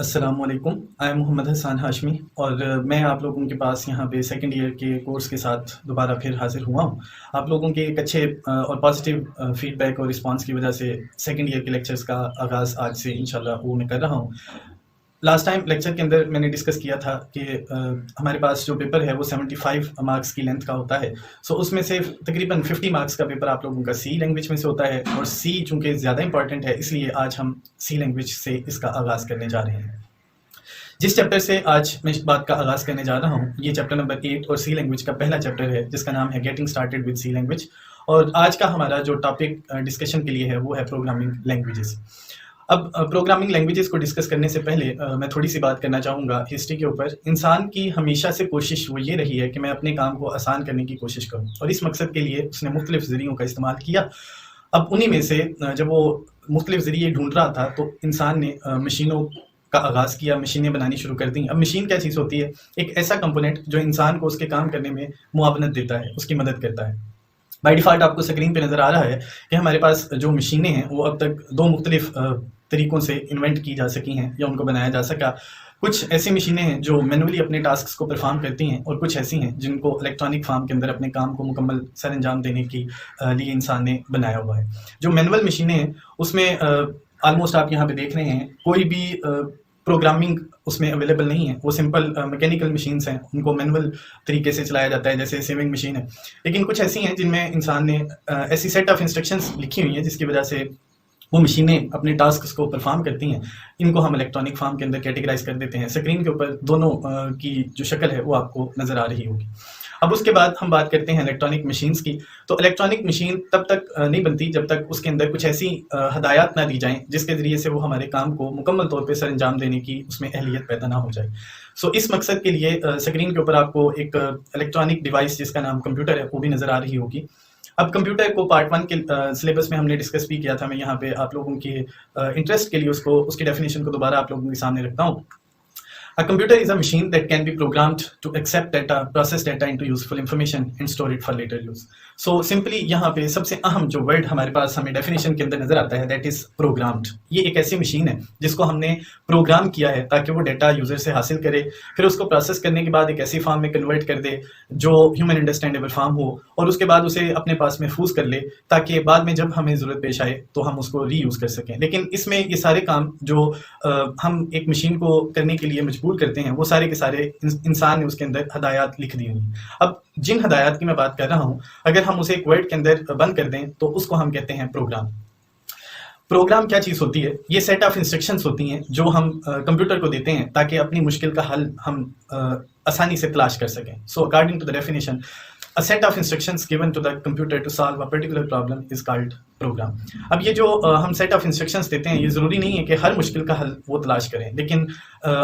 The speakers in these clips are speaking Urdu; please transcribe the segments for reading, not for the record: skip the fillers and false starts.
السلام علیکم، آئی ایم محمد حسان ہاشمی اور میں آپ لوگوں کے پاس یہاں پہ سیکنڈ ایئر کے کورس کے ساتھ دوبارہ پھر حاضر ہوا ہوں۔ آپ لوگوں کے ایک اچھے اور پازیٹیو فیڈ بیک اور رسپانس کی وجہ سے سیکنڈ ایئر کے لیکچرز کا آغاز آج سے انشاءاللہ وہ میں کر رہا ہوں۔ لاسٹ ٹائم لیکچر کے اندر میں نے ڈسکس کیا تھا کہ ہمارے پاس جو پیپر ہے وہ 75 مارکس کی لینتھ کا ہوتا ہے، اس میں سے تقریباً 50 مارکس کا پیپر آپ لوگوں کا سی لینگویج میں سے ہوتا ہے، اور سی چونکہ زیادہ امپورٹنٹ ہے اس لیے آج ہم سی لینگویج سے اس کا آغاز کرنے جا رہے ہیں۔ جس چیپٹر سے آج میں اس بات کا آغاز کرنے جا رہا ہوں یہ چیپٹر نمبر 8 اور سی لینگویج کا پہلا چیپٹر ہے جس کا نام ہے getting started with C language, اور آج کا ہمارا جو ٹاپک ڈسکشن کے لیے ہے وہ ہے پروگرامنگ لینگویجز۔ اب پروگرامنگ لینگویجز کو ڈسکس کرنے سے پہلے میں تھوڑی سی بات کرنا چاہوں گا ہسٹری کے اوپر۔ انسان کی ہمیشہ سے کوشش وہ یہ رہی ہے کہ میں اپنے کام کو آسان کرنے کی کوشش کروں، اور اس مقصد کے لیے اس نے مختلف ذریعوں کا استعمال کیا۔ اب انہی میں سے جب وہ مختلف ذریعے ڈھونڈ رہا تھا تو انسان نے مشینوں کا آغاز کیا، مشینیں بنانی شروع کر دیں۔ اب مشین کیا چیز ہوتی ہے؟ ایک ایسا کمپوننٹ جو انسان کو اس کے کام کرنے میں معاونت دیتا ہے، اس کی مدد کرتا ہے۔ بائی ڈیفالٹ آپ کو اسکرین پہ نظر آ رہا ہے کہ ہمارے پاس جو مشینیں ہیں وہ اب تک دو مختلف طریقوں سے انوینٹ کی جا سکی ہیں یا ان کو بنایا جا سکا۔ کچھ ایسی مشینیں ہیں جو مینولی اپنے ٹاسکس کو پرفارم کرتی ہیں، اور کچھ ایسی ہیں جن کو الیکٹرانک فارم کے اندر اپنے کام کو مکمل سر انجام دینے کی لیے انسان نے بنایا ہوا ہے۔ جو مینول مشینیں ہیں اس میں آلموسٹ آپ یہاں پہ دیکھ رہے ہیں کوئی بھی پروگرامنگ اس میں اویلیبل نہیں ہے، وہ سمپل میکینیکل مشینس ہیں، ان کو مینول طریقے سے چلایا جاتا ہے جیسے سیونگ مشین ہے۔ لیکن کچھ ایسی ہیں جن میں انسان نے ایسی سیٹ آف انسٹرکشنز لکھی ہوئی ہیں جس کی وجہ سے وہ مشینیں اپنے ٹاسکس کو پرفارم کرتی ہیں۔ ان کو ہم الیکٹرانک فارم کے اندر کیٹیگرائز کر دیتے ہیں۔ اسکرین کے اوپر دونوں کی جو شکل ہے وہ آپ کو نظر آ رہی ہوگی۔ اب اس کے بعد ہم بات کرتے ہیں الیکٹرانک مشینز کی۔ تو الیکٹرانک مشین تب تک نہیں بنتی جب تک اس کے اندر کچھ ایسی ہدایات نہ دی جائیں جس کے ذریعے سے وہ ہمارے کام کو مکمل طور پہ سر انجام دینے کی اس میں اہلیت پیدا نہ ہو جائے۔ اس مقصد کے لیے اسکرین کے اوپر آپ کو ایک الیکٹرانک ڈیوائس جس کا نام کمپیوٹر ہے وہ بھی نظر آ رہی ہوگی۔ اب کمپیوٹر کو پارٹ 1 کے سلیبس میں ہم نے ڈسکس بھی کیا تھا، میں یہاں پہ آپ لوگوں کے انٹرسٹ کے لیے اس کی ڈیفینیشن کو دوبارہ آپ لوگوں کے سامنے رکھتا ہوں۔ A computer is a machine that can be programmed to accept data, process data into useful information and store it for later use. So simply یہاں پہ سب سے اہم جو ورڈ ہمارے پاس ہمیں ڈیفینیشن کے اندر نظر آتا ہے that is programmed۔ یہ ایک ایسی مشین ہے جس کو ہم نے پروگرام کیا ہے تاکہ وہ ڈیٹا یوزر سے حاصل کرے، پھر اس کو پروسیس کرنے کے بعد ایک ایسی فارم میں کنورٹ کر دے جو ہیومن انڈرسٹینڈیبل فارم ہو، اور اس کے بعد اسے اپنے پاس محفوظ کر لے تاکہ بعد میں جب ہمیں ضرورت پیش آئے تو ہم اس کو ری یوز کر سکیں۔ لیکن اس میں یہ سارے کام جو ہم ایک مشین کو کرنے کے لیے مجبور کرتے ہیں وہ سارے کے سارے انسان نے اس کے اندر ہدایات لکھ دی ہوئی۔ اب جن ہدایات کی میں بات کر رہا ہوں اگر ہم اسے ایک ورڈ کے اندر بند کر دیں تو اس کو ہم کہتے ہیں پروگرام۔ پروگرام کیا چیز ہوتی ہے؟ یہ سیٹ آف انسٹرکشنز ہوتی ہیں جو ہم کمپیوٹر کو دیتے ہیں تاکہ اپنی مشکل کا حل ہم آسانی سے تلاش کر سکیں۔ So according to the definition a set of instructions given to the computer to solve a particular problem is called program۔ اب یہ جو ہم سیٹ آف انسٹرکشنز دیتے ہیں یہ ضروری نہیں ہے کہ ہر مشکل کا حل وہ تلاش کریں، لیکن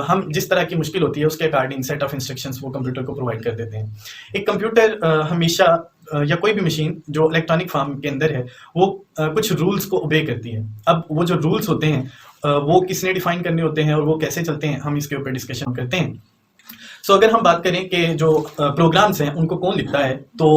ہم جس طرح کی مشکل ہوتی ہے اس کے اکارڈنگ سیٹ آف انسٹرکشنز وہ کمپیوٹر کو پرووائڈ کر دیتے ہیں۔ ایک کمپیوٹر ہمیشہ یا کوئی بھی مشین جو الیکٹرانک فارم کے اندر ہے وہ کچھ رولز کو اوبے کرتی ہے۔ اب وہ جو رولز ہوتے ہیں وہ کس نے ڈیفائن کرنے ہوتے ہیں اور وہ کیسے چلتے ہیں، ہم اس کے اوپر ڈسکشن کرتے ہیں۔ اگر ہم بات کریں کہ جو پروگرامز ہیں ان کو کون لکھتا ہے تو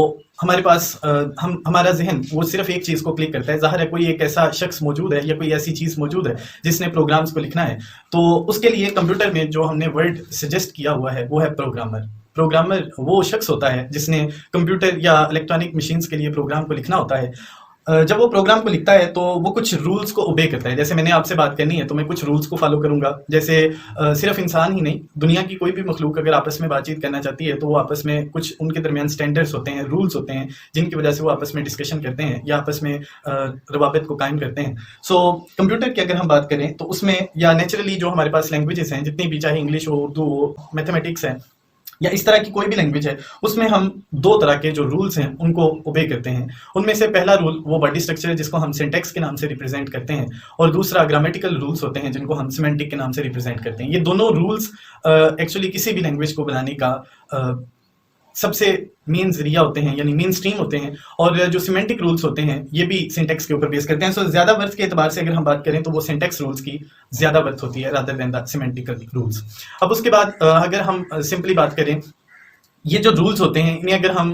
ہمارے پاس ہمارا ذہن وہ صرف ایک چیز کو کلک کرتا ہے۔ ظاہر ہے کوئی ایک ایسا شخص موجود ہے یا کوئی ایسی چیز موجود ہے جس نے پروگرامز کو لکھنا ہے، تو اس کے لیے کمپیوٹر میں جو ہم نے ورڈ سجیسٹ کیا ہوا ہے وہ ہے پروگرامر۔ پروگرامر وہ شخص ہوتا ہے جس نے کمپیوٹر یا الیکٹرانک مشینز کے لیے پروگرام کو لکھنا ہوتا ہے۔ جب وہ پروگرام کو لکھتا ہے تو وہ کچھ رولز کو اوبے کرتا ہے۔ جیسے میں نے آپ سے بات کرنی ہے تو میں کچھ رولز کو فالو کروں گا، جیسے صرف انسان ہی نہیں، دنیا کی کوئی بھی مخلوق اگر آپس میں بات چیت کرنا چاہتی ہے تو وہ آپس میں کچھ ان کے درمیان سٹینڈرڈز ہوتے ہیں، رولز ہوتے ہیں جن کی وجہ سے وہ آپس میں ڈسکشن کرتے ہیں یا آپس میں روابط کو قائم کرتے ہیں۔ کمپیوٹر کی اگر ہم بات کریں تو اس میں یا نیچرلی جو ہمارے پاس لینگویجز ہیں جتنی بھی، چاہے انگلش ہو، اردو ہو، میتھمیٹکس ہے یا اس طرح کی کوئی بھی لینگویج ہے، اس میں ہم دو طرح کے جو رولز ہیں ان کو اوبے کرتے ہیں۔ ان میں سے پہلا رول وہ باڈی اسٹرکچر ہے جس کو ہم سینٹیکس کے نام سے ریپرزینٹ کرتے ہیں، اور دوسرا گرامیٹیکل رولز ہوتے ہیں جن کو ہم سیمینٹک کے نام سے ریپرزینٹ کرتے ہیں۔ یہ دونوں رولز ایکچولی کسی بھی لینگویج کو بنانے کا سب سے مین ذریعہ ہوتے ہیں، یعنی مین اسٹریم ہوتے ہیں، اور جو سیمینٹک رولز ہوتے ہیں یہ بھی سینٹیکس کے اوپر بیس کرتے ہیں۔ زیادہ برتھ کے اعتبار سے اگر ہم بات کریں تو وہ سینٹیکس رولز کی زیادہ برتھ ہوتی ہے رادر دین دا سیمینٹیکل رولز۔ اب اس کے بعد اگر ہم سمپلی بات کریں، یہ جو رولز ہوتے ہیں انہیں اگر ہم